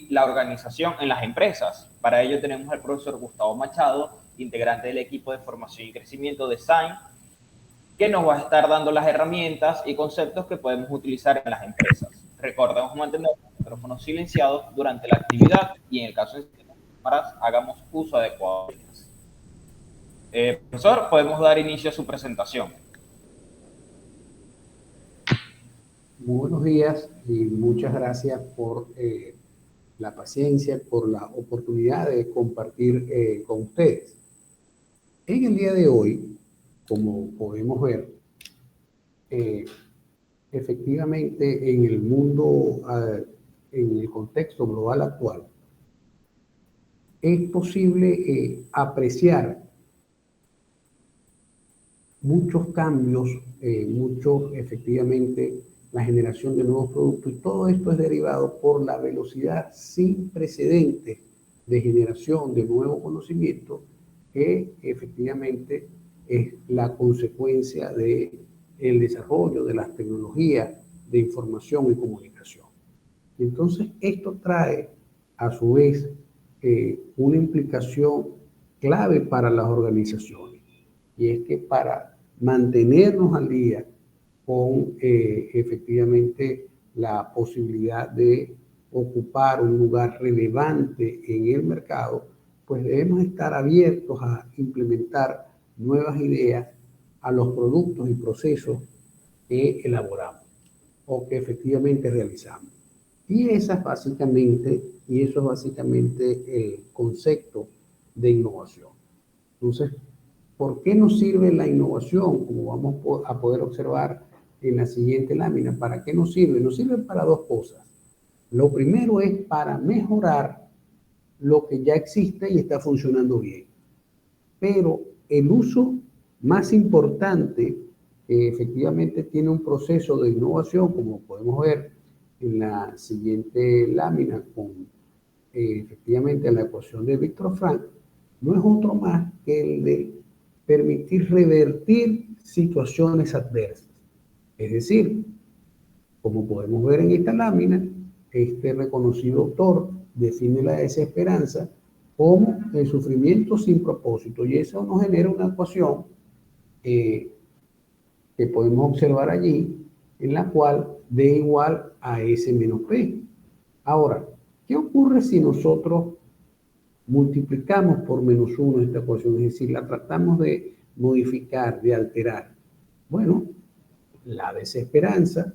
la organización en las empresas. Para ello tenemos al profesor Gustavo Machado, integrante del equipo de formación y crecimiento de SAIN, que nos va a estar dando las herramientas y conceptos que podemos utilizar en las empresas. Recordemos mantener los micrófonos silenciados durante la actividad y en el caso de que cámaras hagamos uso adecuado de ellas. Profesor, podemos dar inicio a su presentación. Muy buenos días y muchas gracias por la paciencia, por la oportunidad de compartir con ustedes. En el día de hoy, como podemos ver, efectivamente en el mundo, en el contexto global actual, es posible apreciar muchos cambios, efectivamente, la generación de nuevos productos, y todo esto es derivado por la velocidad sin precedentes de generación de nuevo conocimiento, que efectivamente es la consecuencia del desarrollo de las tecnologías de información y comunicación. Entonces, esto trae, a su vez, una implicación clave para las organizaciones, y es que para mantenernos al día con efectivamente la posibilidad de ocupar un lugar relevante en el mercado, pues debemos estar abiertos a implementar nuevas ideas a los productos y procesos que elaboramos o que efectivamente realizamos. Y eso es básicamente el concepto de innovación. Entonces, ¿por qué nos sirve la innovación? Como vamos a poder observar en la siguiente lámina, ¿para qué nos sirve? Nos sirve para dos cosas. Lo primero es para mejorar lo que ya existe y está funcionando bien. Pero el uso más importante, que efectivamente tiene un proceso de innovación, como podemos ver en la siguiente lámina con efectivamente la ecuación de Víctor Frank, no es otro más que el de permitir revertir situaciones adversas. Es decir, como podemos ver en esta lámina, este reconocido autor define la desesperanza como el sufrimiento sin propósito, y eso nos genera una ecuación que podemos observar allí, en la cual D igual a S menos P. Ahora, ¿qué ocurre si nosotros multiplicamos por menos 1 esta ecuación? Es decir, la tratamos de modificar, de alterar. Bueno, la desesperanza,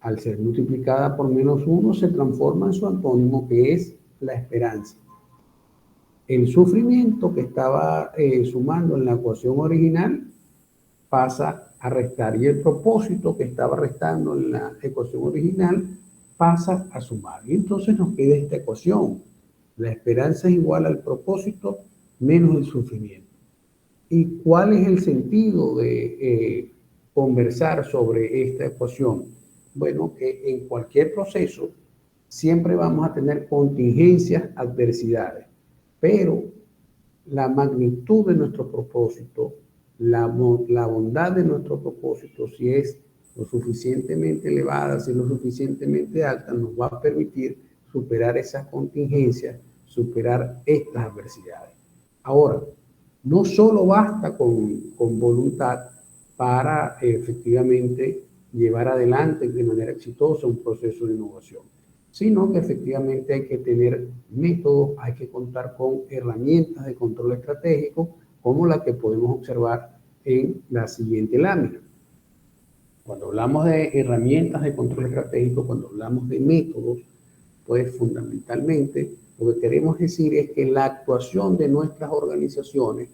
al ser multiplicada por menos 1, se transforma en su antónimo, que es la esperanza. El sufrimiento que estaba sumando en la ecuación original pasa a restar, y el propósito que estaba restando en la ecuación original pasa a sumar. Y entonces nos queda esta ecuación. La esperanza es igual al propósito menos el sufrimiento. ¿Y cuál es el sentido de conversar sobre esta ecuación? Bueno, que en cualquier proceso siempre vamos a tener contingencias, adversidades, pero la magnitud de nuestro propósito, la bondad de nuestro propósito, si es lo suficientemente elevada, si es lo suficientemente alta, nos va a permitir superar esas contingencias, superar estas adversidades. Ahora, no solo basta con voluntad para efectivamente llevar adelante de manera exitosa un proceso de innovación, sino que efectivamente hay que tener métodos, hay que contar con herramientas de control estratégico, como la que podemos observar en la siguiente lámina. Cuando hablamos de herramientas de control estratégico, cuando hablamos de métodos, pues fundamentalmente lo que queremos decir es que la actuación de nuestras organizaciones,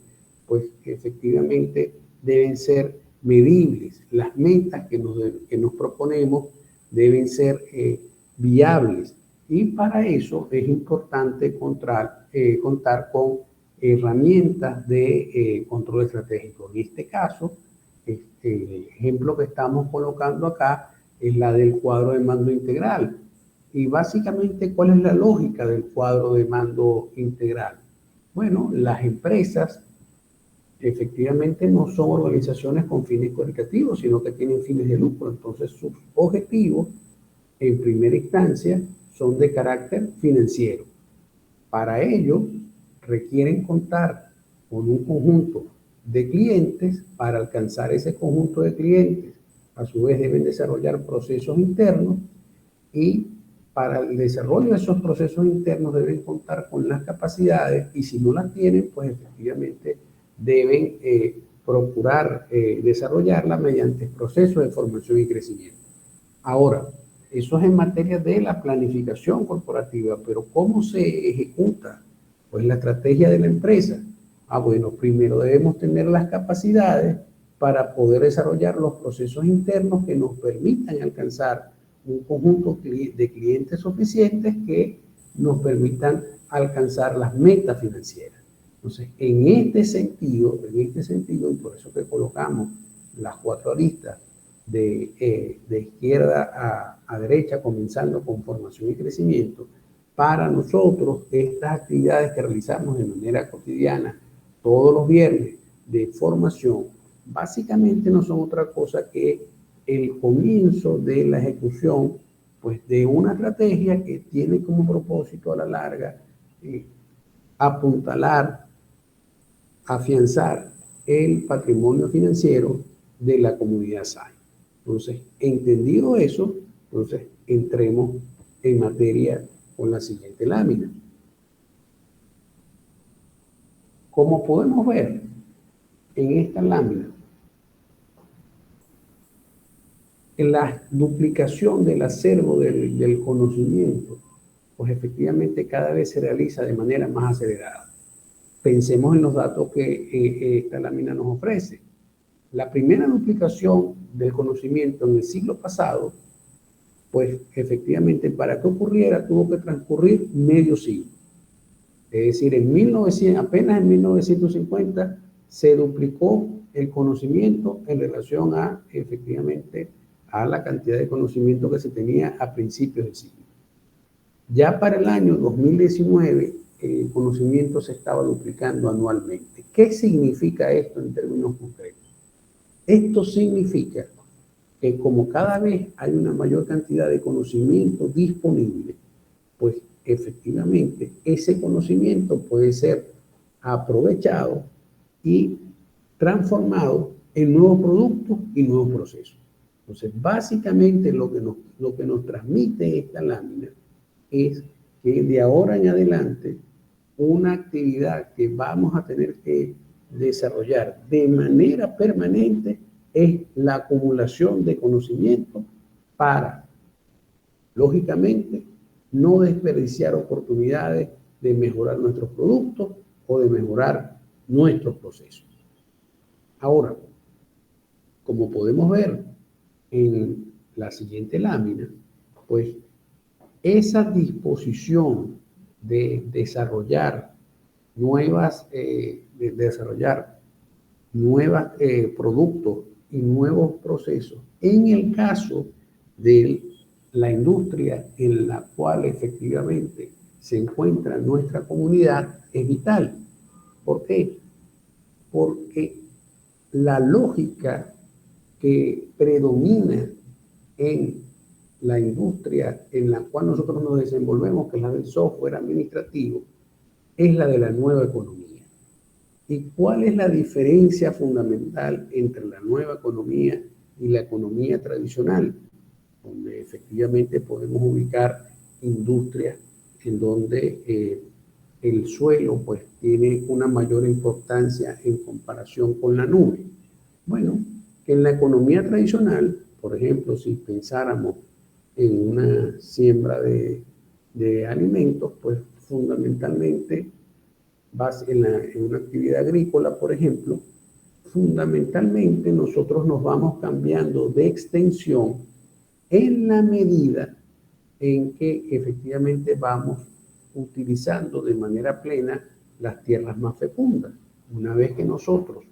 pues efectivamente deben ser medibles. Las metas que nos proponemos deben ser viables, y para eso es importante contar con herramientas de control estratégico. En este caso, el ejemplo que estamos colocando acá es la del cuadro de mando integral. Y básicamente, ¿cuál es la lógica del cuadro de mando integral? Bueno, las empresas efectivamente no son organizaciones con fines caritativos, sino que tienen fines de lucro. Entonces, sus objetivos, en primera instancia, son de carácter financiero. Para ello, requieren contar con un conjunto de clientes. Para alcanzar ese conjunto de clientes, a su vez deben desarrollar procesos internos, y para el desarrollo de esos procesos internos deben contar con las capacidades, y si no las tienen, pues efectivamente deben procurar desarrollarla mediante procesos de formación y crecimiento. Ahora, eso es en materia de la planificación corporativa, pero ¿cómo se ejecuta? Pues la estrategia de la empresa. Bueno, primero debemos tener las capacidades para poder desarrollar los procesos internos que nos permitan alcanzar un conjunto de clientes suficientes que nos permitan alcanzar las metas financieras. Entonces, en este sentido, y por eso que colocamos las 4 aristas de izquierda a derecha, comenzando con formación y crecimiento, para nosotros estas actividades que realizamos de manera cotidiana todos los viernes de formación, básicamente no son otra cosa que el comienzo de la ejecución, pues, de una estrategia que tiene como propósito a la larga apuntalar, afianzar el patrimonio financiero de la comunidad SAI. Entonces, entendido eso, entonces entremos en materia con la siguiente lámina. Como podemos ver en esta lámina, en la duplicación del acervo del conocimiento, pues efectivamente cada vez se realiza de manera más acelerada. Pensemos en los datos que esta lámina nos ofrece. La primera duplicación del conocimiento en el siglo pasado, pues efectivamente para que ocurriera tuvo que transcurrir medio siglo. Es decir, apenas en 1950 se duplicó el conocimiento en relación a, efectivamente, a la cantidad de conocimiento que se tenía a principios del siglo. Ya para el año 2019, el conocimiento se estaba duplicando anualmente. ¿Qué significa esto en términos concretos? Esto significa que como cada vez hay una mayor cantidad de conocimiento disponible, pues efectivamente ese conocimiento puede ser aprovechado y transformado en nuevos productos y nuevos procesos. Entonces, básicamente lo que nos transmite esta lámina es que de ahora en adelante una actividad que vamos a tener que desarrollar de manera permanente es la acumulación de conocimiento para, lógicamente, no desperdiciar oportunidades de mejorar nuestros productos o de mejorar nuestros procesos. Ahora, como podemos ver en la siguiente lámina, pues esa disposición de desarrollar productos y nuevos procesos, en el caso de la industria en la cual efectivamente se encuentra nuestra comunidad, es vital. ¿Por qué? Porque la lógica que predomina en la industria en la cual nosotros nos desenvolvemos, que es la del software administrativo, es la de la nueva economía. ¿Y cuál es la diferencia fundamental entre la nueva economía y la economía tradicional? Donde efectivamente podemos ubicar industrias en donde el suelo pues tiene una mayor importancia en comparación con la nube. Bueno, que en la economía tradicional, por ejemplo, si pensáramos en una siembra de alimentos, pues fundamentalmente en una actividad agrícola, por ejemplo, fundamentalmente nosotros nos vamos cambiando de extensión en la medida en que efectivamente vamos utilizando de manera plena las tierras más fecundas. Una vez que nosotros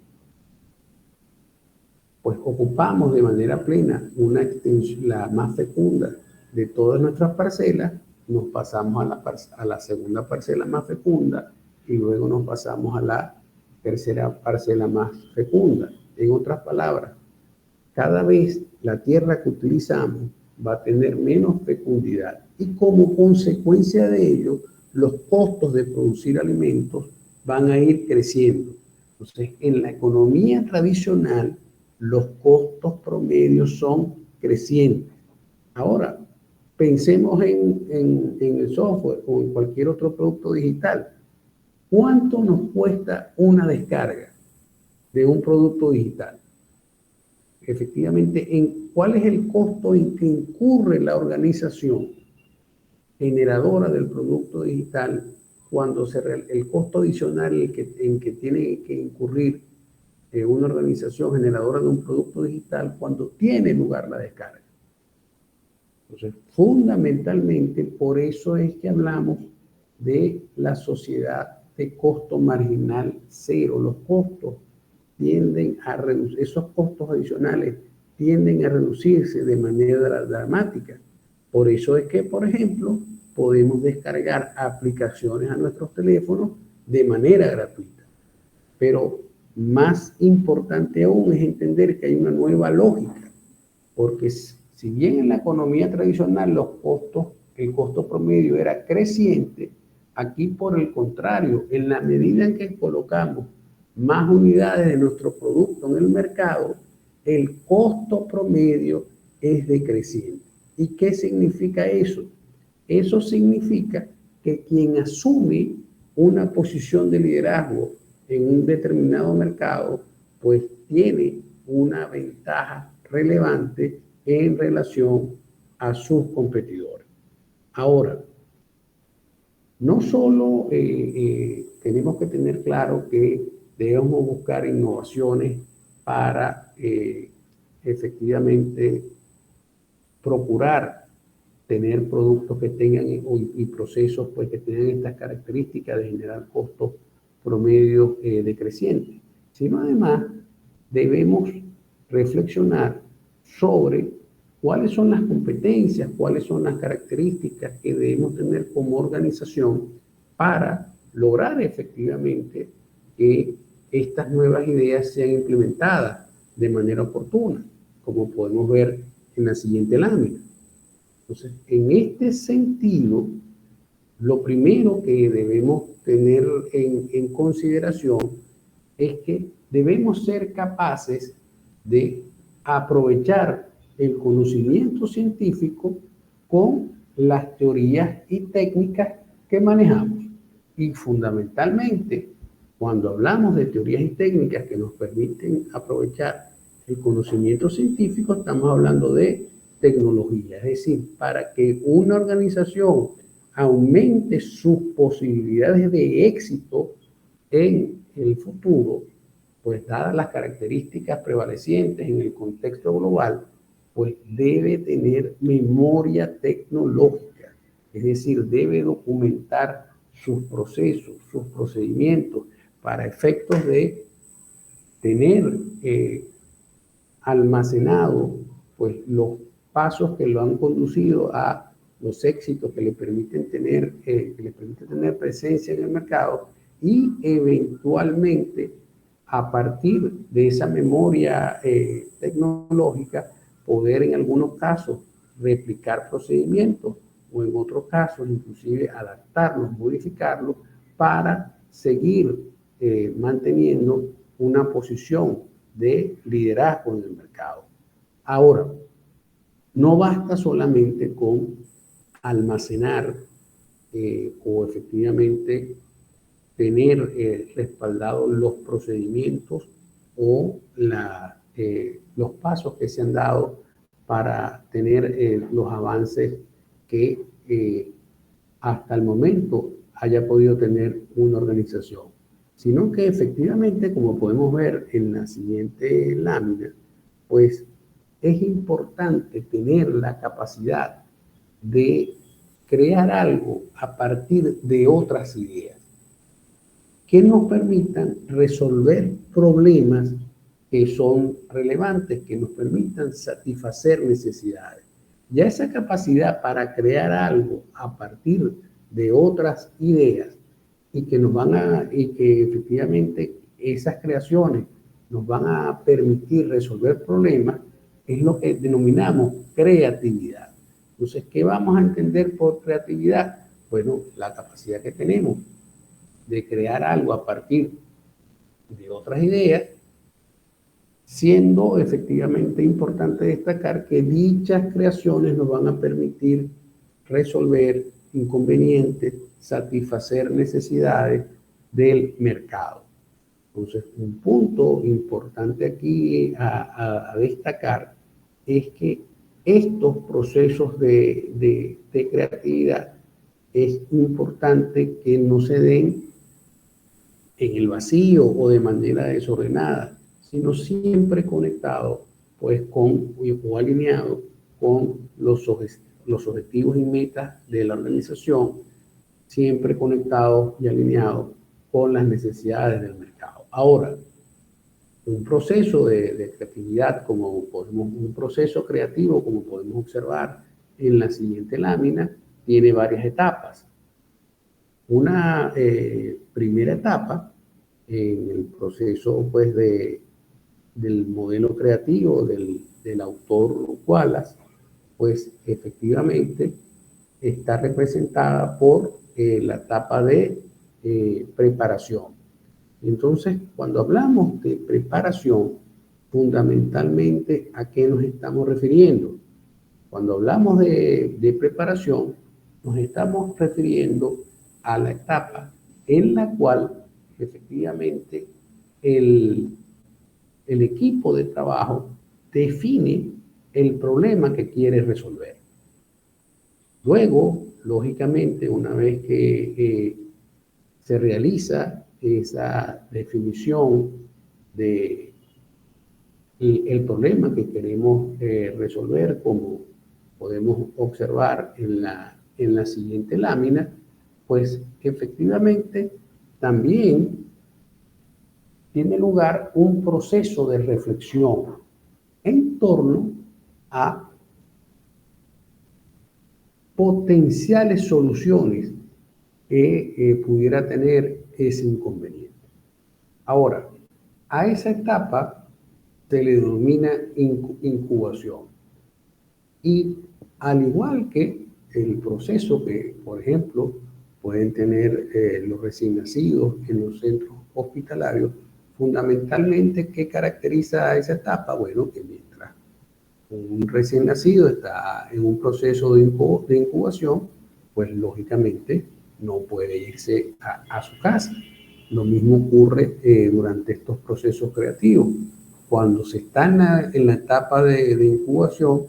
pues ocupamos de manera plena una extensión, la más fecunda de todas nuestras parcelas, nos pasamos a la segunda parcela más fecunda y luego nos pasamos a la tercera parcela más fecunda. En otras palabras, cada vez la tierra que utilizamos va a tener menos fecundidad y como consecuencia de ello, los costos de producir alimentos van a ir creciendo. Entonces, en la economía tradicional, los costos promedios son crecientes. Ahora, pensemos en el software o en cualquier otro producto digital. ¿Cuánto nos cuesta una descarga de un producto digital? Efectivamente, ¿cuál es el costo en que incurre la organización generadora del producto digital cuando el costo adicional en que tiene que incurrir una organización generadora de un producto digital cuando tiene lugar la descarga? Entonces, fundamentalmente, por eso es que hablamos de la sociedad de costo marginal cero. Los costos tienden a reducir, esos costos adicionales tienden a reducirse de manera dramática. Por eso es que, por ejemplo, podemos descargar aplicaciones a nuestros teléfonos de manera gratuita. Pero más importante aún es entender que hay una nueva lógica, porque si bien en la economía tradicional el costo promedio era creciente, aquí por el contrario, en la medida en que colocamos más unidades de nuestro producto en el mercado, el costo promedio es decreciente. ¿Y qué significa eso? Eso significa que quien asume una posición de liderazgo en un determinado mercado, pues tiene una ventaja relevante en relación a sus competidores. Ahora, no solo tenemos que tener claro que debemos buscar innovaciones para efectivamente procurar tener productos que tengan y procesos pues, que tengan estas características de generar costos promedios decrecientes, sino además debemos reflexionar sobre cuáles son las competencias, cuáles son las características que debemos tener como organización para lograr efectivamente que estas nuevas ideas sean implementadas de manera oportuna, como podemos ver en la siguiente lámina. Entonces, en este sentido, lo primero que debemos tener en consideración es que debemos ser capaces de aprovechar el conocimiento científico con las teorías y técnicas que manejamos. Y fundamentalmente, cuando hablamos de teorías y técnicas que nos permiten aprovechar el conocimiento científico, estamos hablando de tecnología. Es decir, para que una organización aumente sus posibilidades de éxito en el futuro, pues dadas las características prevalecientes en el contexto global, pues debe tener memoria tecnológica, es decir, debe documentar sus procesos, sus procedimientos, para efectos de tener almacenado pues, los pasos que lo han conducido a los éxitos que le permiten tener presencia en el mercado y eventualmente a partir de esa memoria tecnológica poder en algunos casos replicar procedimientos o en otros casos inclusive adaptarlos, modificarlos para seguir manteniendo una posición de liderazgo en el mercado. Ahora, no basta solamente con almacenar o efectivamente tener respaldados los procedimientos o los pasos que se han dado para tener los avances que hasta el momento haya podido tener una organización, sino que efectivamente, como podemos ver en la siguiente lámina, pues es importante tener la capacidad de crear algo a partir de otras ideas que nos permitan resolver problemas que son relevantes, que nos permitan satisfacer necesidades. Ya esa capacidad para crear algo a partir de otras ideas y que efectivamente esas creaciones nos van a permitir resolver problemas, es lo que denominamos creatividad. Entonces, ¿qué vamos a entender por creatividad? Bueno, la capacidad que tenemos de crear algo a partir de otras ideas, siendo efectivamente importante destacar que dichas creaciones nos van a permitir resolver inconvenientes, satisfacer necesidades del mercado. Entonces, un punto importante aquí a destacar es que estos procesos de creatividad es importante que no se den en el vacío o de manera desordenada, sino siempre conectado pues con o alineado con los objetivos y metas de la organización, siempre conectados y alineados con las necesidades del mercado. Ahora, un proceso de creatividad, un proceso creativo, como podemos observar en la siguiente lámina, tiene varias etapas. Una primera etapa en el proceso pues, del modelo creativo del autor Wallace, pues efectivamente está representada por la etapa de preparación. Entonces, cuando hablamos de preparación, fundamentalmente, ¿a qué nos estamos refiriendo? Cuando hablamos de preparación, nos estamos refiriendo a la etapa en la cual efectivamente el equipo de trabajo define el problema que quiere resolver. Luego, lógicamente, una vez que se realiza esa definición de el problema que queremos resolver, como podemos observar en la siguiente lámina, pues efectivamente también tiene lugar un proceso de reflexión en torno a potenciales soluciones que pudiera tener ese inconveniente. Ahora, a esa etapa se le denomina incubación. Y al igual que el proceso que, por ejemplo, pueden tener los recién nacidos en los centros hospitalarios, fundamentalmente, ¿qué caracteriza a esa etapa? Bueno, que mientras un recién nacido está en un proceso de incubación, pues lógicamente no puede irse a su casa. Lo mismo ocurre durante estos procesos creativos. Cuando se está en la etapa de incubación,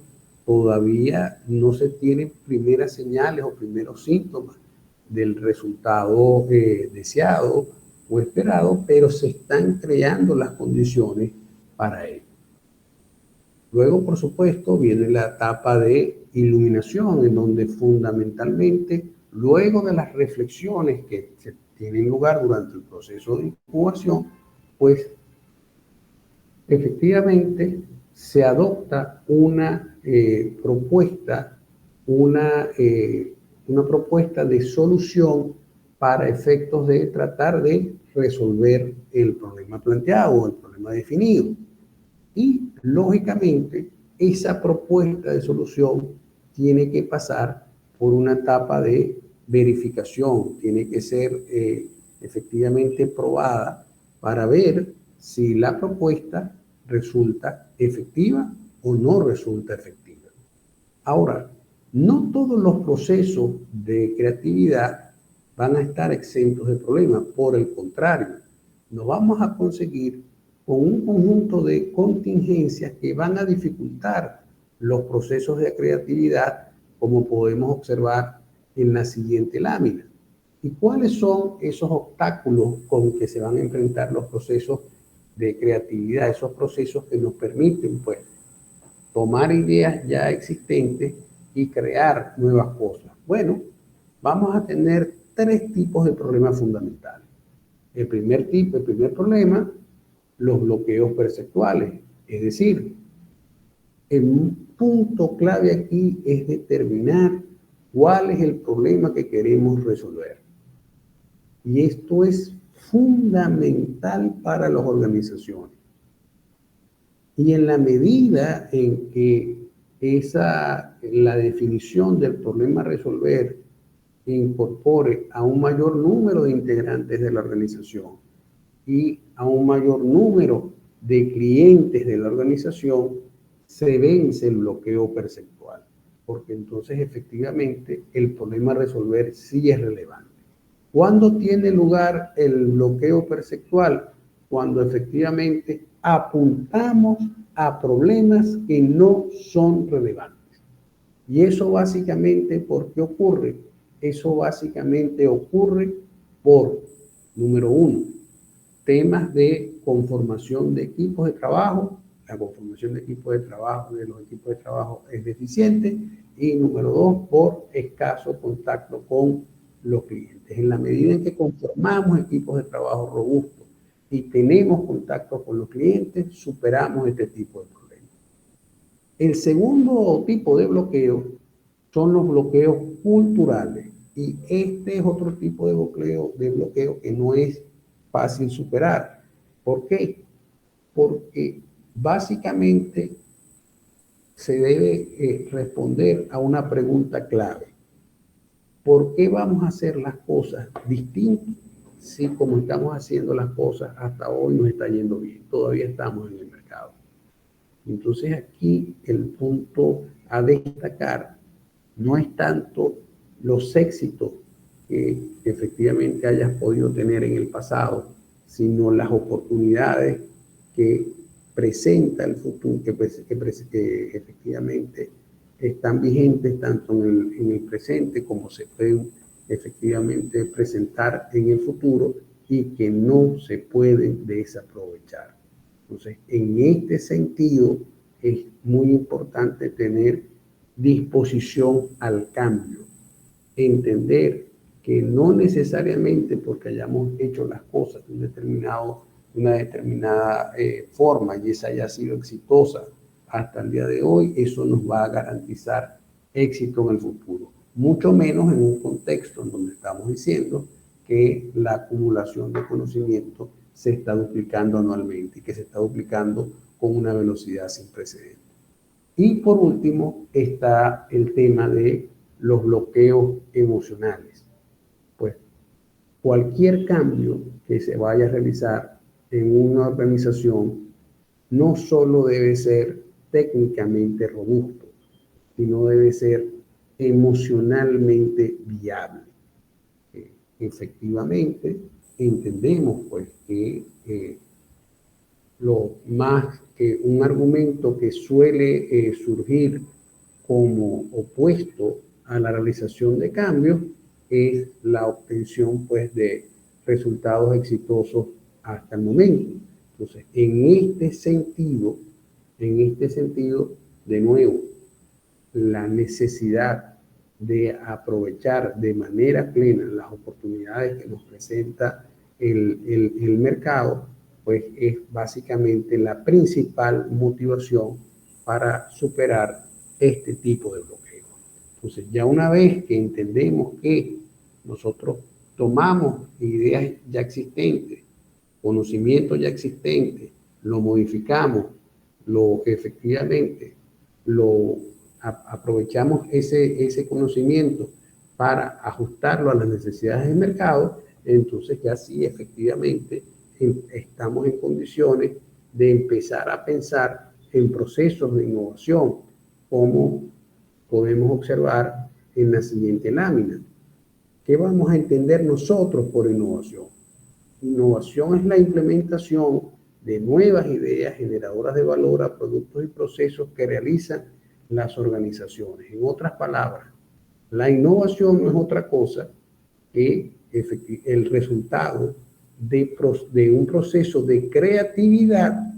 todavía no se tienen primeras señales o primeros síntomas del resultado deseado o esperado, pero se están creando las condiciones para ello. Luego, por supuesto, viene la etapa de iluminación, en donde fundamentalmente, luego de las reflexiones que se tienen lugar durante el proceso de incubación, pues efectivamente se adopta una propuesta, una propuesta de solución para efectos de tratar de resolver el problema planteado o el problema definido. Y, lógicamente, esa propuesta de solución tiene que pasar por una etapa de verificación, tiene que ser efectivamente probada para ver si la propuesta resulta efectiva o no resulta efectiva. Ahora, no todos los procesos de creatividad van a estar exentos de problemas, por el contrario, nos vamos a conseguir con un conjunto de contingencias que van a dificultar los procesos de creatividad, como podemos observar en la siguiente lámina. ¿Y cuáles son esos obstáculos con que se van a enfrentar los procesos de creatividad, esos procesos que nos permiten, pues, tomar ideas ya existentes y crear nuevas cosas? Bueno, vamos a tener tres tipos de problemas fundamentales. El primer problema, los bloqueos perceptuales, es decir, el punto clave aquí es determinar cuál es el problema que queremos resolver. Y esto es fundamental para las organizaciones. Y en la medida en que la definición del problema a resolver incorpore a un mayor número de integrantes de la organización y a un mayor número de clientes de la organización, se vence el bloqueo perceptual, porque entonces efectivamente el problema a resolver sí es relevante. ¿Cuándo tiene lugar el bloqueo perceptual? Cuando efectivamente apuntamos a problemas que no son relevantes. Y eso básicamente, ¿por qué ocurre? Eso básicamente ocurre por, número uno, temas de conformación de equipos de trabajo. La conformación de equipos de trabajo, de los equipos de trabajo, es deficiente. Y número dos, por escaso contacto con los clientes. En la medida en que conformamos equipos de trabajo robustos y tenemos contacto con los clientes, superamos este tipo de problemas. El segundo tipo de bloqueo son los bloqueos culturales. Y este es otro tipo de bloqueo que no es fácil superar. ¿Por qué? Porque básicamente se debe responder a una pregunta clave. ¿Por qué vamos a hacer las cosas distintas si como estamos haciendo las cosas hasta hoy nos está yendo bien? Todavía estamos en el mercado. Entonces aquí el punto a destacar no es tanto los éxitos que efectivamente hayas podido tener en el pasado, sino las oportunidades que presenta el futuro, que efectivamente están vigentes tanto en el presente como se pueden efectivamente presentar en el futuro y que no se pueden desaprovechar. Entonces, en este sentido, es muy importante tener disposición al cambio, entender que no necesariamente porque hayamos hecho las cosas de una determinada forma y esa haya sido exitosa hasta el día de hoy, eso nos va a garantizar éxito en el futuro. Mucho menos en un contexto en donde estamos diciendo que la acumulación de conocimiento se está duplicando anualmente y que se está duplicando con una velocidad sin precedentes. Y por último está el tema de los bloqueos emocionales. Pues cualquier cambio que se vaya a realizar en una organización no solo debe ser técnicamente robusto, sino debe ser emocionalmente viable. Efectivamente, entendemos pues que lo más que un argumento que suele surgir como opuesto a la realización de cambios es la obtención pues de resultados exitosos hasta el momento. Entonces, en este sentido, de nuevo, la necesidad de aprovechar de manera plena las oportunidades que nos presenta el mercado, pues es básicamente la principal motivación para superar este tipo de bloqueo. Entonces, ya una vez que entendemos que nosotros tomamos ideas ya existentes, conocimiento ya existente, lo modificamos, aprovechamos ese conocimiento para ajustarlo a las necesidades del mercado, entonces ya sí efectivamente estamos en condiciones de empezar a pensar en procesos de innovación, como podemos observar en la siguiente lámina. ¿Qué vamos a entender nosotros por innovación? Innovación es la implementación de nuevas ideas generadoras de valor a productos y procesos que realizan las organizaciones. En otras palabras, la innovación no es otra cosa que el resultado de un proceso de creatividad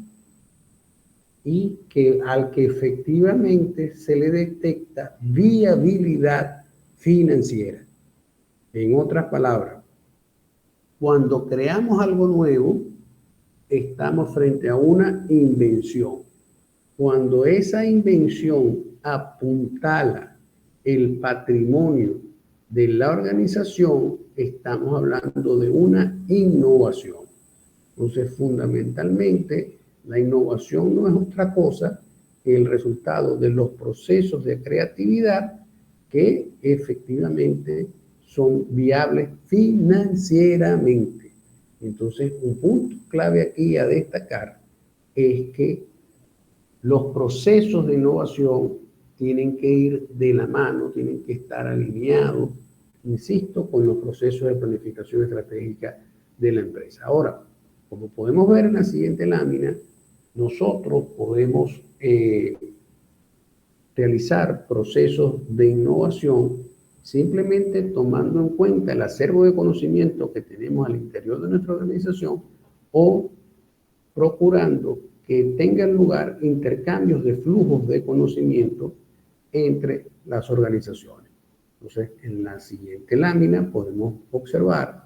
y al que efectivamente se le detecta viabilidad financiera. En otras palabras, cuando creamos algo nuevo, estamos frente a una invención. Cuando esa invención apuntala el patrimonio de la organización, estamos hablando de una innovación. Entonces, fundamentalmente, La innovación no es otra cosa que el resultado de los procesos de creatividad que efectivamente son viables financieramente. Entonces, un punto clave aquí a destacar es que los procesos de innovación tienen que ir de la mano, tienen que estar alineados, insisto, con los procesos de planificación estratégica de la empresa. Ahora, como podemos ver en la siguiente lámina, nosotros podemos realizar procesos de innovación simplemente tomando en cuenta el acervo de conocimiento que tenemos al interior de nuestra organización o procurando que tengan lugar intercambios de flujos de conocimiento entre las organizaciones. Entonces, en la siguiente lámina podemos observar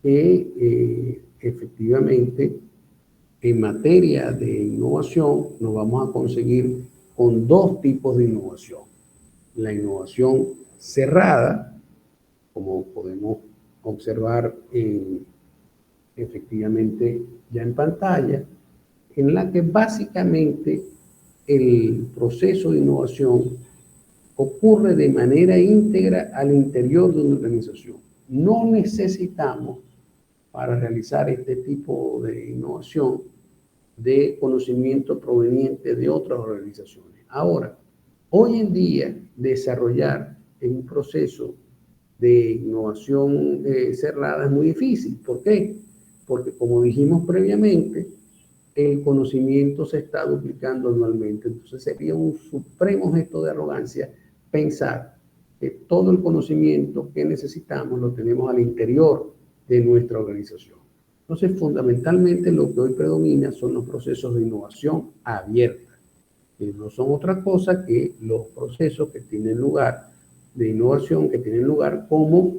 que efectivamente en materia de innovación nos vamos a conseguir con dos tipos de innovación. La innovación cerrada, como podemos observar efectivamente ya en pantalla, en la que básicamente el proceso de innovación ocurre de manera íntegra al interior de una organización. No necesitamos, para realizar este tipo de innovación, de conocimiento proveniente de otras organizaciones. Ahora, hoy en día, desarrollar un proceso de innovación cerrada es muy difícil. ¿Por qué? Porque, como dijimos previamente, el conocimiento se está duplicando anualmente. Entonces sería un supremo gesto de arrogancia pensar que todo el conocimiento que necesitamos lo tenemos al interior de nuestra organización. Entonces, fundamentalmente lo que hoy predomina son los procesos de innovación abierta, que no son otra cosa que los procesos que tienen lugar de innovación, que tienen lugar como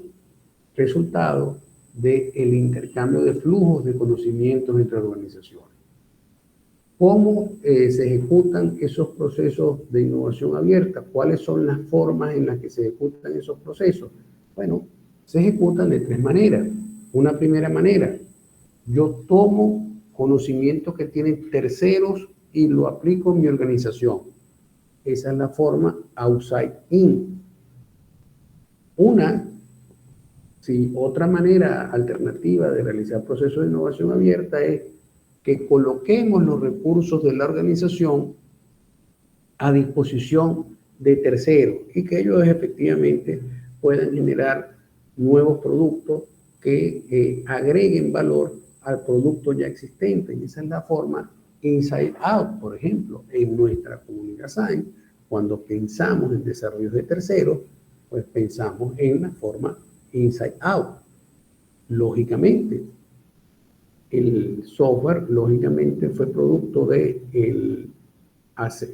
resultado del intercambio de flujos de conocimientos entre organizaciones. ¿Cómo se ejecutan esos procesos de innovación abierta? ¿Cuáles son las formas en las que se ejecutan esos procesos? Bueno, se ejecutan de tres maneras. Una primera manera, yo tomo conocimiento que tienen terceros y lo aplico en mi organización. Esa es la forma outside in. Otra manera alternativa de realizar procesos de innovación abierta es que coloquemos los recursos de la organización a disposición de terceros y que ellos efectivamente puedan generar nuevos productos que agreguen valor al producto ya existente. Y esa es la forma inside out. Por ejemplo, en nuestra comunidad SAIN, cuando pensamos en desarrollos de terceros, pues pensamos en la forma inside out. Lógicamente, el software, lógicamente, fue producto de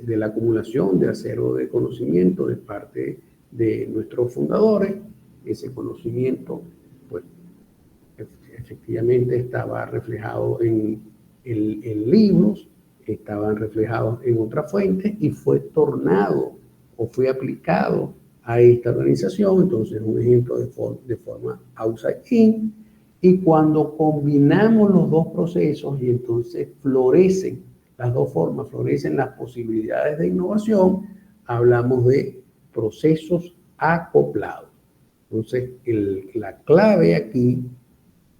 la acumulación de acervo de conocimiento de parte de nuestros fundadores. Ese conocimiento, pues, efectivamente estaba reflejado en libros, estaban reflejados en otras fuentes y fue tornado o fue aplicado a esta organización. Entonces, un ejemplo de forma outside in. Y cuando combinamos los dos procesos y entonces florecen las dos formas, florecen las posibilidades de innovación, hablamos de procesos acoplados. Entonces, la clave aquí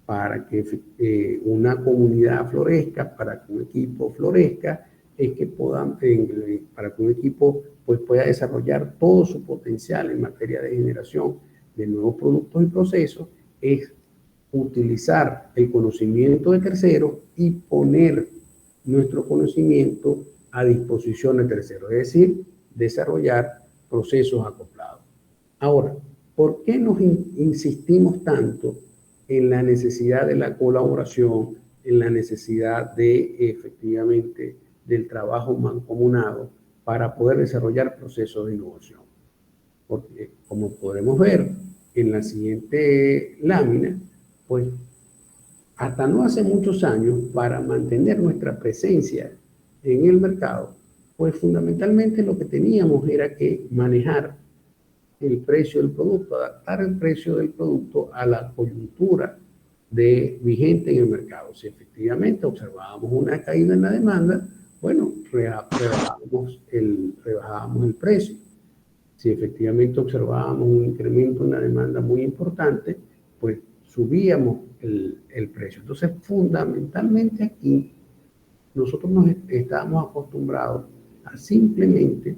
para que una comunidad florezca, para que un equipo florezca, es que para que un equipo pues, pueda desarrollar todo su potencial en materia de generación de nuevos productos y procesos, es utilizar el conocimiento de terceros y poner nuestro conocimiento a disposición de terceros, es decir, desarrollar procesos acoplados. Ahora, ¿por qué nos insistimos tanto en la necesidad de la colaboración, en la necesidad de efectivamente del trabajo mancomunado para poder desarrollar procesos de innovación? Porque, como podemos ver en la siguiente lámina, pues hasta no hace muchos años, para mantener nuestra presencia en el mercado, pues fundamentalmente lo que teníamos era que manejar el precio del producto, adaptar el precio del producto a la coyuntura vigente en el mercado. Si efectivamente observábamos una caída en la demanda, bueno, rebajábamos el precio. Si efectivamente observábamos un incremento en la demanda muy importante, pues subíamos el precio. Entonces, fundamentalmente aquí, nosotros nos estábamos acostumbrados a simplemente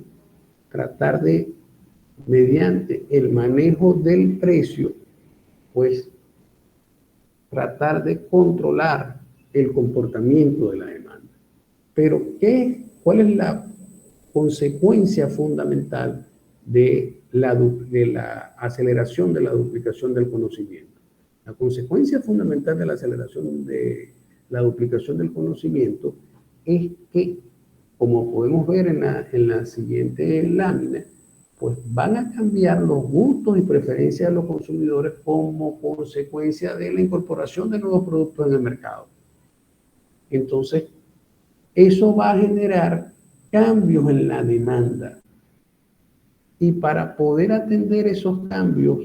tratar de, mediante el manejo del precio, pues tratar de controlar el comportamiento de la demanda. Pero, ¿cuál es la consecuencia fundamental de la aceleración de la duplicación del conocimiento? La consecuencia fundamental de la aceleración de la duplicación del conocimiento es que, como podemos ver en la siguiente lámina, pues van a cambiar los gustos y preferencias de los consumidores como consecuencia de la incorporación de nuevos productos en el mercado. Entonces, eso va a generar cambios en la demanda. Y para poder atender esos cambios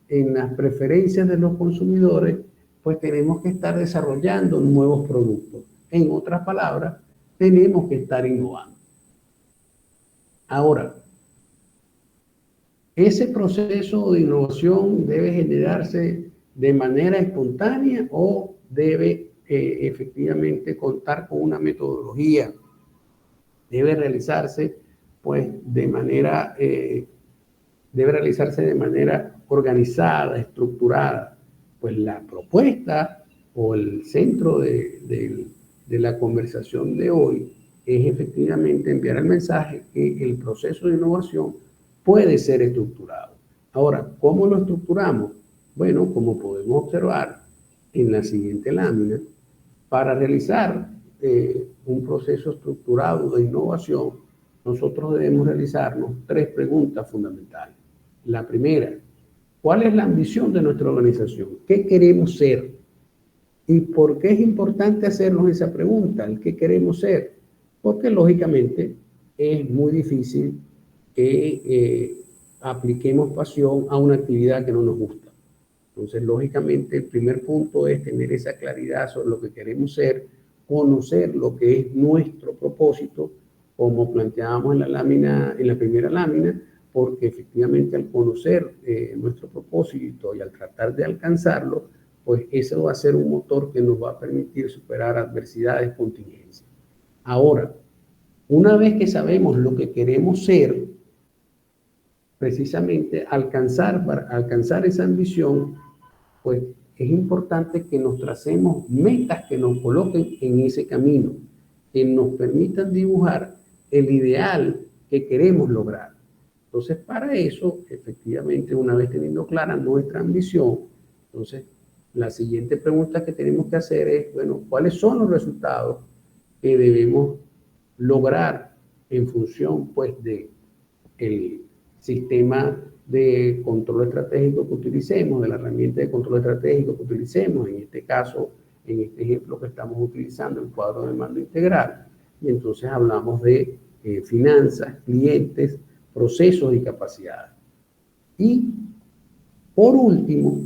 en las preferencias de los consumidores, pues tenemos que estar desarrollando nuevos productos. En otras palabras, tenemos que estar innovando. Ahora, ese proceso de innovación debe generarse de manera espontánea o debe efectivamente contar con una metodología. Debe realizarse pues de manera organizada, estructurada. Pues la propuesta o el centro de la conversación de hoy es efectivamente enviar el mensaje que el proceso de innovación puede ser estructurado. Ahora, ¿cómo lo estructuramos? Bueno, como podemos observar en la siguiente lámina, para realizar un proceso estructurado de innovación, nosotros debemos realizarnos 3 preguntas fundamentales. La primera, ¿cuál es la ambición de nuestra organización? ¿Qué queremos ser? ¿Y por qué es importante hacernos esa pregunta? ¿El qué queremos ser? Porque lógicamente es muy difícil que apliquemos pasión a una actividad que no nos gusta. Entonces, lógicamente, el primer punto es tener esa claridad sobre lo que queremos ser, conocer lo que es nuestro propósito, como planteábamos en la primera lámina, porque efectivamente al conocer nuestro propósito y al tratar de alcanzarlo, pues eso va a ser un motor que nos va a permitir superar adversidades, contingencias. Ahora, una vez que sabemos lo que queremos ser, precisamente para alcanzar esa ambición, pues es importante que nos tracemos metas que nos coloquen en ese camino, que nos permitan dibujar el ideal que queremos lograr. Entonces, para eso, efectivamente, una vez teniendo clara nuestra ambición, entonces, la siguiente pregunta que tenemos que hacer es, bueno, ¿cuáles son los resultados que debemos lograr en función, pues, de el sistema de control estratégico que utilicemos, de la herramienta de control estratégico que utilicemos, en este caso, en este ejemplo que estamos utilizando, el cuadro de mando integral, y entonces hablamos de finanzas, clientes, procesos y capacidades. Y, por último,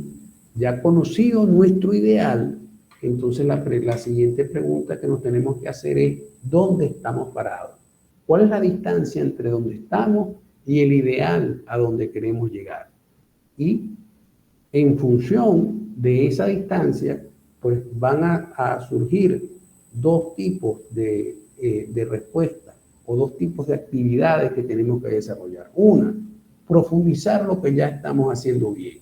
ya conocido nuestro ideal, entonces la siguiente pregunta que nos tenemos que hacer es, ¿dónde estamos parados? ¿Cuál es la distancia entre donde estamos y el ideal a donde queremos llegar? Y en función de esa distancia, pues van a surgir 2 tipos de respuestas o 2 tipos de actividades que tenemos que desarrollar. Una, profundizar lo que ya estamos haciendo bien.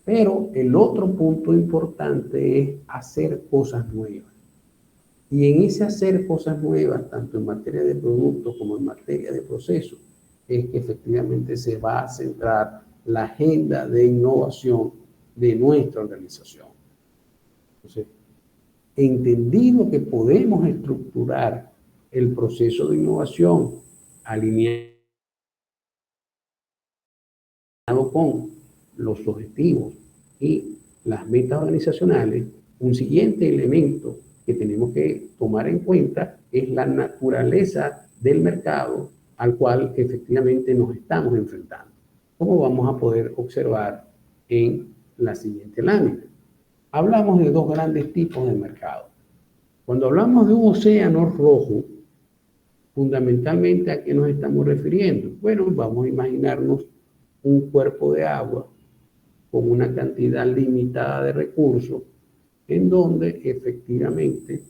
Pero el otro punto importante es hacer cosas nuevas. Y en ese hacer cosas nuevas, tanto en materia de productos como en materia de procesos, es que efectivamente se va a centrar la agenda de innovación de nuestra organización. Entonces, entendido que podemos estructurar el proceso de innovación alineado con los objetivos y las metas organizacionales, un siguiente elemento que tenemos que tomar en cuenta es la naturaleza del mercado al cual efectivamente nos estamos enfrentando, como vamos a poder observar en la siguiente lámina. hablamos de dos grandes tipos de mercado. Cuando hablamos de un océano rojo, fundamentalmente, ¿a qué nos estamos refiriendo? Bueno, vamos a imaginarnos un cuerpo de agua con una cantidad limitada de recursos, en donde efectivamente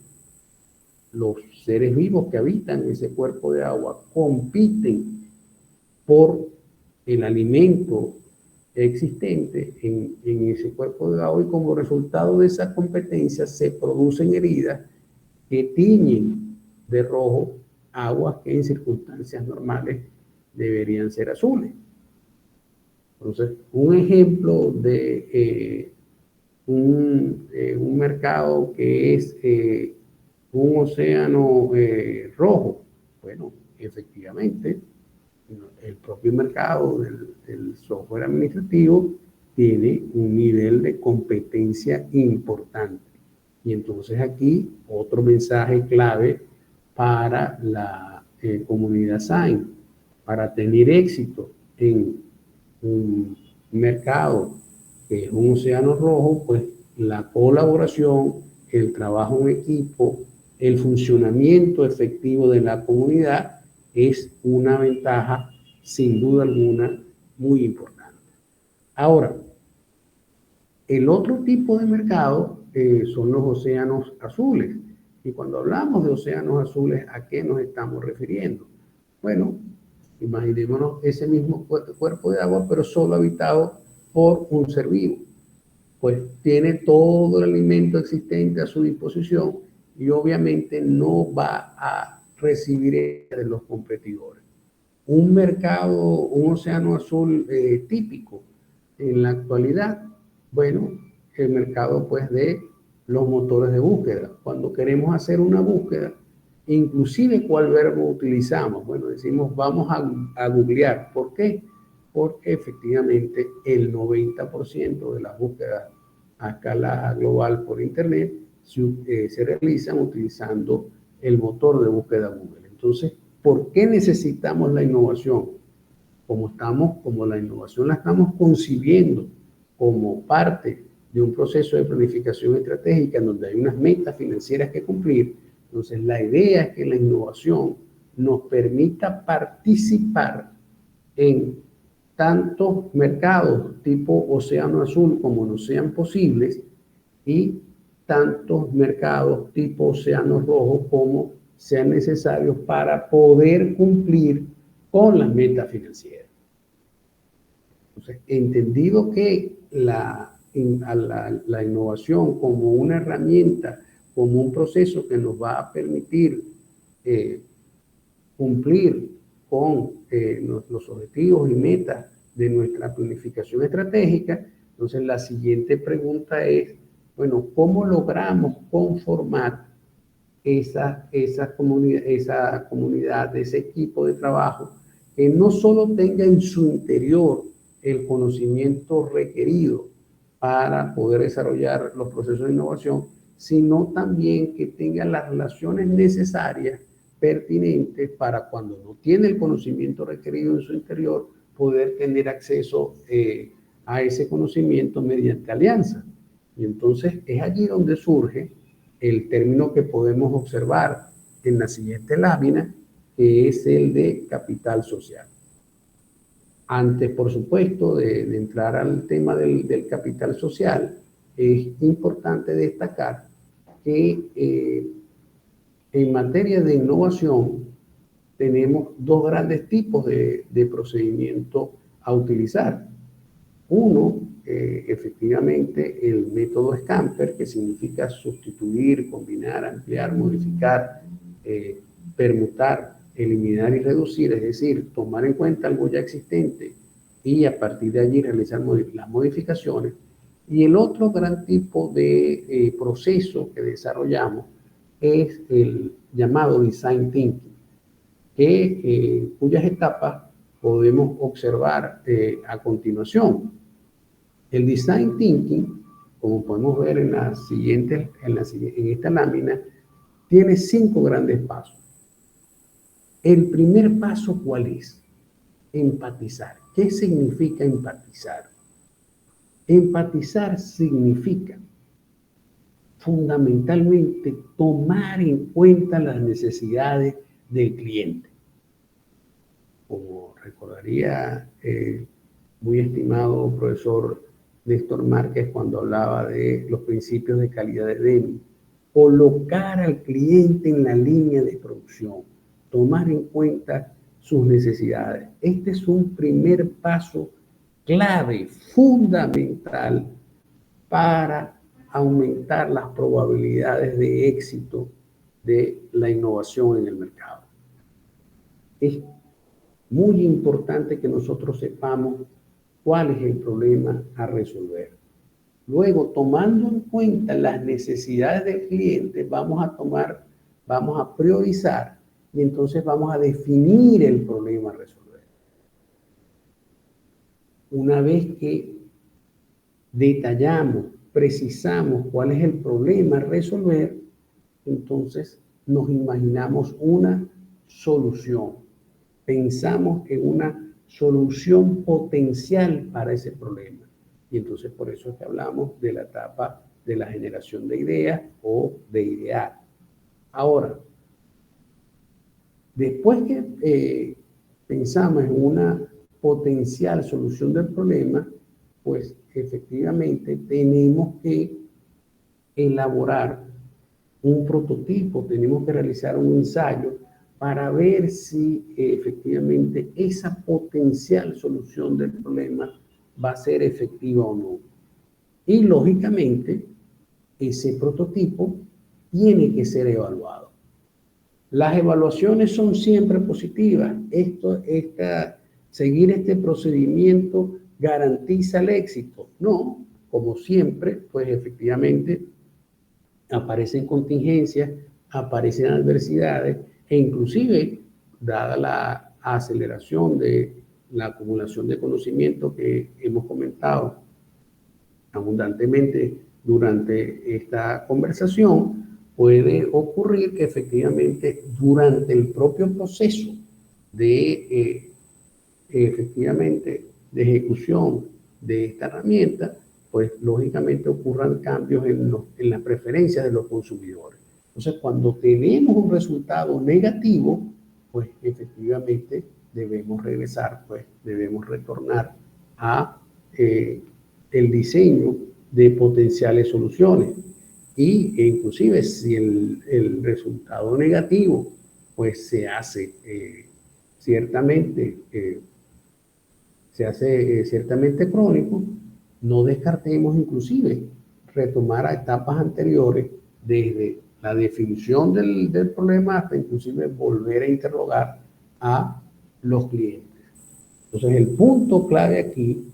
los seres vivos que habitan ese cuerpo de agua compiten por el alimento existente en ese cuerpo de agua, y como resultado de esa competencia se producen heridas que tiñen de rojo aguas que en circunstancias normales deberían ser azules. Entonces, un ejemplo de un mercado que es un océano rojo, bueno, efectivamente, el propio mercado del software administrativo tiene un nivel de competencia importante. Y entonces aquí otro mensaje clave para la comunidad SAIN, para tener éxito en un mercado que es un océano rojo, pues la colaboración, el trabajo en equipo, el funcionamiento efectivo de la comunidad es una ventaja sin duda alguna muy importante. Ahora, el otro tipo de mercado son los océanos azules. Y cuando hablamos de océanos azules, ¿a qué nos estamos refiriendo? Bueno, imaginémonos ese mismo cuerpo de agua, pero solo habitado por un ser vivo. Pues tiene todo el alimento existente a su disposición y obviamente no va a recibir de los competidores. Un mercado, un océano azul típico en la actualidad, bueno, el mercado pues de los motores de búsqueda. Cuando queremos hacer una búsqueda, inclusive cuál verbo utilizamos, bueno, decimos vamos a googlear. ¿Por qué? Porque efectivamente el 90% de las búsquedas a escala global por internet se realizan utilizando el motor de búsqueda Google. Entonces, ¿por qué necesitamos la innovación? Como la innovación la estamos concibiendo como parte de un proceso de planificación estratégica en donde hay unas metas financieras que cumplir, entonces la idea es que la innovación nos permita participar en tantos mercados tipo océano azul como nos sean posibles y tantos mercados tipo océano rojo como sean necesarios para poder cumplir con las metas financieras. Entonces, entendido que la innovación como una herramienta, como un proceso que nos va a permitir cumplir con los objetivos y metas de nuestra planificación estratégica, entonces la siguiente pregunta es, bueno, ¿cómo logramos conformar esa comunidad, ese equipo de trabajo que no solo tenga en su interior el conocimiento requerido para poder desarrollar los procesos de innovación, sino también que tenga las relaciones necesarias, pertinentes, para cuando no tiene el conocimiento requerido en su interior, poder tener acceso a ese conocimiento mediante alianza? Y entonces es allí donde surge el término que podemos observar en la siguiente lámina, que es el de capital social. Antes, por supuesto, de entrar al tema del capital social, es importante destacar que en materia de innovación tenemos dos grandes tipos de procedimiento a utilizar. Uno, efectivamente, el método Scamper, que significa sustituir, combinar, ampliar, modificar, permutar, eliminar y reducir, es decir, tomar en cuenta algo ya existente y a partir de allí realizar las modificaciones. Y el otro gran tipo de proceso que desarrollamos es el llamado Design Thinking, cuyas etapas podemos observar a continuación. El Design Thinking, como podemos ver en esta lámina, tiene 5 grandes pasos. El primer paso, ¿cuál es? Empatizar. ¿Qué significa empatizar? Empatizar significa fundamentalmente tomar en cuenta las necesidades del cliente. Como recordaría muy estimado profesor Néstor Márquez cuando hablaba de los principios de calidad de Deming, colocar al cliente en la línea de producción, tomar en cuenta sus necesidades. Este es un primer paso clave, fundamental, para aumentar las probabilidades de éxito de la innovación en el mercado. Es muy importante que nosotros sepamos cuál es el problema a resolver. Luego, tomando en cuenta las necesidades del cliente, vamos a priorizar y entonces vamos a definir el problema a resolver. Una vez que detallamos, precisamos cuál es el problema a resolver, entonces nos imaginamos una solución. Pensamos en una solución potencial para ese problema. Y entonces por eso es que hablamos de la etapa de la generación de ideas o de idear. Ahora, después que pensamos en una potencial solución del problema, pues efectivamente tenemos que elaborar un prototipo, tenemos que realizar un ensayo para ver si efectivamente esa potencial solución del problema va a ser efectiva o no. Y lógicamente, ese prototipo tiene que ser evaluado. Las evaluaciones son siempre positivas. Seguir este procedimiento garantiza el éxito. No, como siempre, pues efectivamente aparecen contingencias, aparecen adversidades e inclusive, dada la aceleración de la acumulación de conocimiento que hemos comentado abundantemente durante esta conversación, puede ocurrir que efectivamente durante el propio proceso de ejecución de esta herramienta, pues lógicamente ocurran cambios en las preferencias de los consumidores. Entonces, cuando tenemos un resultado negativo, pues efectivamente debemos regresar, pues debemos retornar a el diseño de potenciales soluciones. Y inclusive si el resultado negativo pues se hace ciertamente crónico, no descartemos inclusive retomar a etapas anteriores desde la definición del problema hasta inclusive volver a interrogar a los clientes. Entonces el punto clave aquí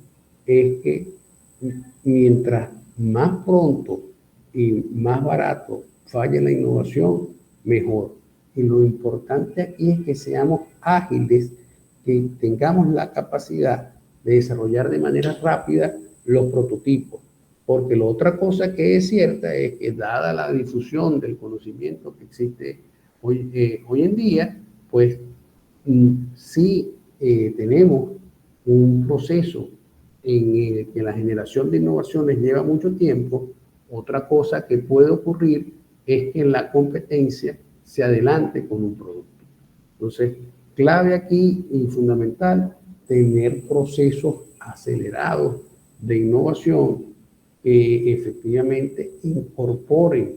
es que mientras más pronto y más barato falle la innovación, mejor. Y lo importante aquí es que seamos ágiles, que tengamos la capacidad de desarrollar de manera rápida los prototipos. Porque la otra cosa que es cierta es que dada la difusión del conocimiento que existe hoy en día, pues sí tenemos un proceso en el que la generación de innovaciones lleva mucho tiempo. Otra cosa que puede ocurrir es que la competencia se adelante con un producto. Entonces, clave aquí y fundamental, tener procesos acelerados de innovación que efectivamente incorporen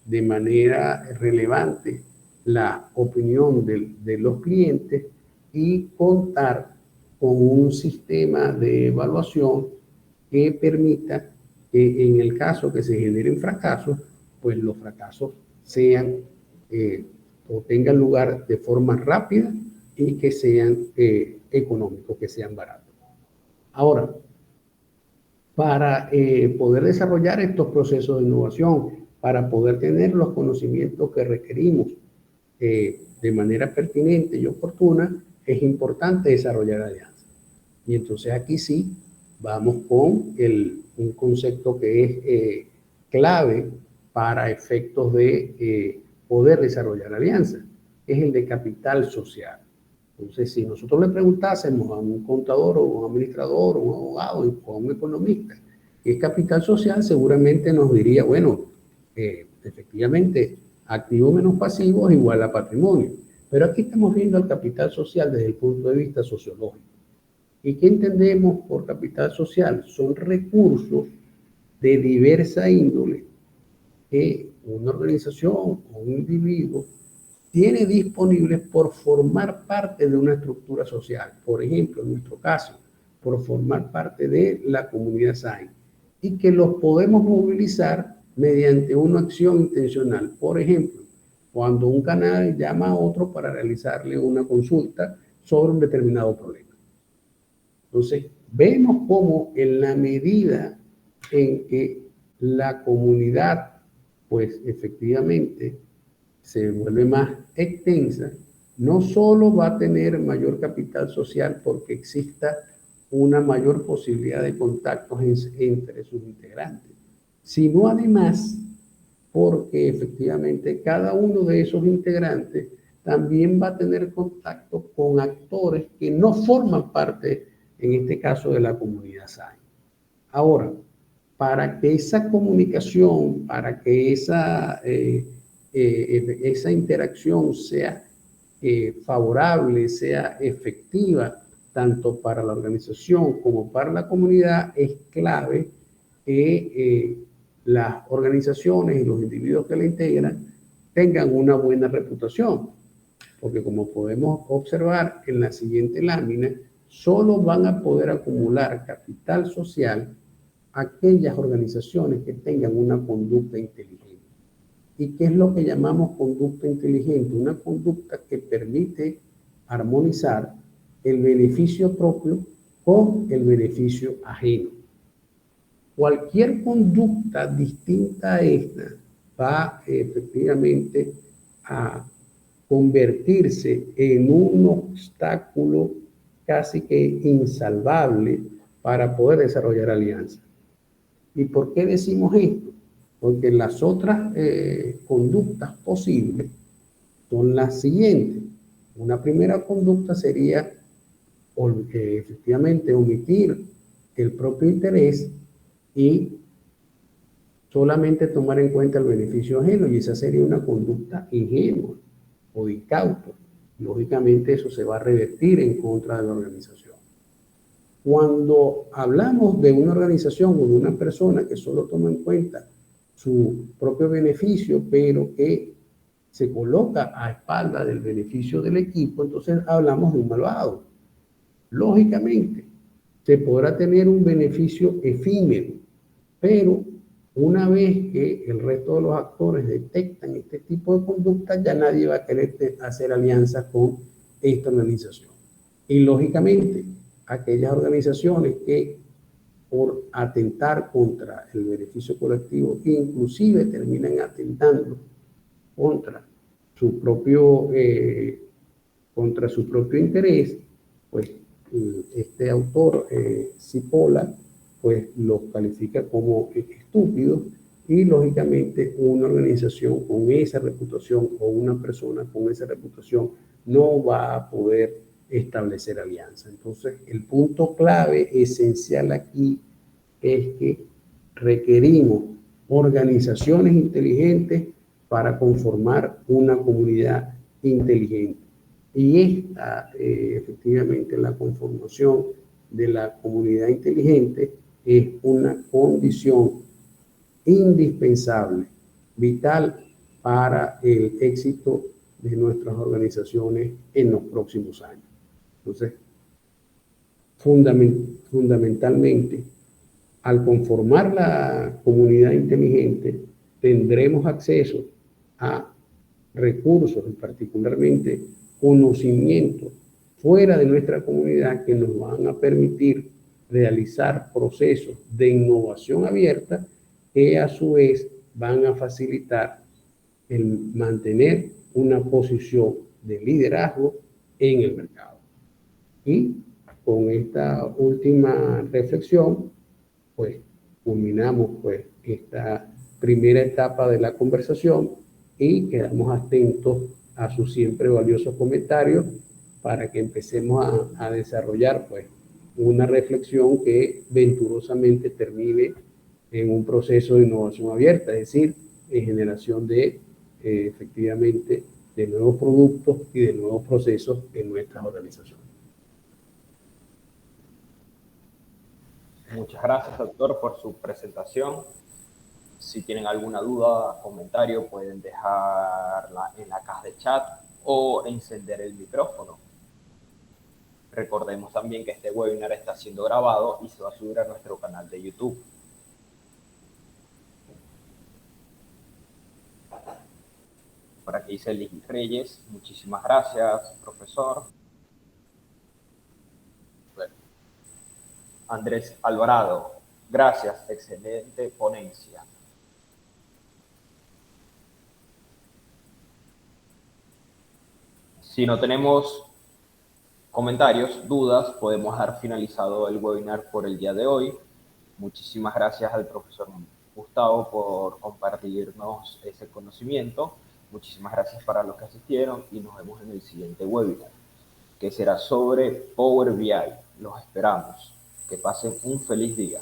de manera relevante la opinión de los clientes y contar con un sistema de evaluación que permita que en el caso que se generen fracasos, pues los fracasos sean o tengan lugar de forma rápida y que sean económicos, que sean baratos. Ahora, para poder desarrollar estos procesos de innovación, para poder tener los conocimientos que requerimos de manera pertinente y oportuna, es importante desarrollar alianzas. Y entonces aquí sí vamos con un concepto que es clave para efectos de poder desarrollar alianzas, es el de capital social. Entonces, si nosotros le preguntásemos a un contador o un administrador o un abogado o a un economista qué es capital social, seguramente nos diría, bueno, efectivamente, activos menos pasivos igual a patrimonio. Pero aquí estamos viendo el capital social desde el punto de vista sociológico. ¿Y qué entendemos por capital social? Son recursos de diversa índole que una organización o un individuo tiene disponibles por formar parte de una estructura social. Por ejemplo, en nuestro caso, por formar parte de la comunidad SAIN, y que los podemos movilizar mediante una acción intencional. Por ejemplo, cuando un canal llama a otro para realizarle una consulta sobre un determinado problema. Entonces, vemos cómo en la medida en que la comunidad, pues efectivamente, se vuelve más extensa, no solo va a tener mayor capital social porque exista una mayor posibilidad de contactos entre sus integrantes, sino además porque efectivamente cada uno de esos integrantes también va a tener contacto con actores que no forman parte, en este caso, de la comunidad SAIN. Ahora, para que esa comunicación, para que esa interacción sea favorable, sea efectiva, tanto para la organización como para la comunidad, es clave que las organizaciones y los individuos que la integran tengan una buena reputación. Porque como podemos observar en la siguiente lámina, solo van a poder acumular capital social aquellas organizaciones que tengan una conducta inteligente. ¿Y qué es lo que llamamos conducta inteligente? Una conducta que permite armonizar el beneficio propio con el beneficio ajeno. Cualquier conducta distinta a esta va efectivamente a convertirse en un obstáculo casi que insalvable para poder desarrollar alianzas. ¿Y por qué decimos esto? Porque las otras conductas posibles son las siguientes. Una primera conducta sería efectivamente omitir el propio interés y solamente tomar en cuenta el beneficio ajeno, y esa sería una conducta ingenua o incauta. Lógicamente eso se va a revertir en contra de la organización. Cuando hablamos de una organización o de una persona que solo toma en cuenta su propio beneficio, pero que se coloca a espalda del beneficio del equipo, entonces hablamos de un malvado. Lógicamente, se podrá tener un beneficio efímero, pero una vez que el resto de los actores detectan este tipo de conducta, ya nadie va a querer hacer alianzas con esta organización. Y lógicamente, aquellas organizaciones que por atentar contra el beneficio colectivo, inclusive terminan atentando contra su propio interés, pues este autor, Cipolla, pues los califica como estúpidos, y lógicamente una organización con esa reputación o una persona con esa reputación no va a poder establecer alianza. Entonces, el punto clave esencial aquí es que requerimos organizaciones inteligentes para conformar una comunidad inteligente. Y esta, efectivamente, la conformación de la comunidad inteligente es una condición indispensable, vital para el éxito de nuestras organizaciones en los próximos años. Entonces, fundamentalmente, al conformar la comunidad inteligente, tendremos acceso a recursos, y particularmente conocimientos fuera de nuestra comunidad, que nos van a permitir realizar procesos de innovación abierta que a su vez van a facilitar el mantener una posición de liderazgo en el mercado. Y con esta última reflexión, pues culminamos pues esta primera etapa de la conversación y quedamos atentos a sus siempre valiosos comentarios para que empecemos a desarrollar pues una reflexión que venturosamente termine en un proceso de innovación abierta, es decir, en generación de, efectivamente, de nuevos productos y de nuevos procesos en nuestras organizaciones. Muchas gracias, doctor, por su presentación. Si tienen alguna duda, comentario, pueden dejarla en la caja de chat o encender el micrófono. Recordemos también que este webinar está siendo grabado y se va a subir a nuestro canal de YouTube. Por aquí dice Liz Reyes, muchísimas gracias, profesor. Andrés Alvarado, gracias, excelente ponencia. Si no tenemos comentarios, dudas, podemos dar finalizado el webinar por el día de hoy. Muchísimas gracias al profesor Gustavo por compartirnos ese conocimiento. Muchísimas gracias para los que asistieron y nos vemos en el siguiente webinar, que será sobre Power BI. Los esperamos. Que pasen un feliz día.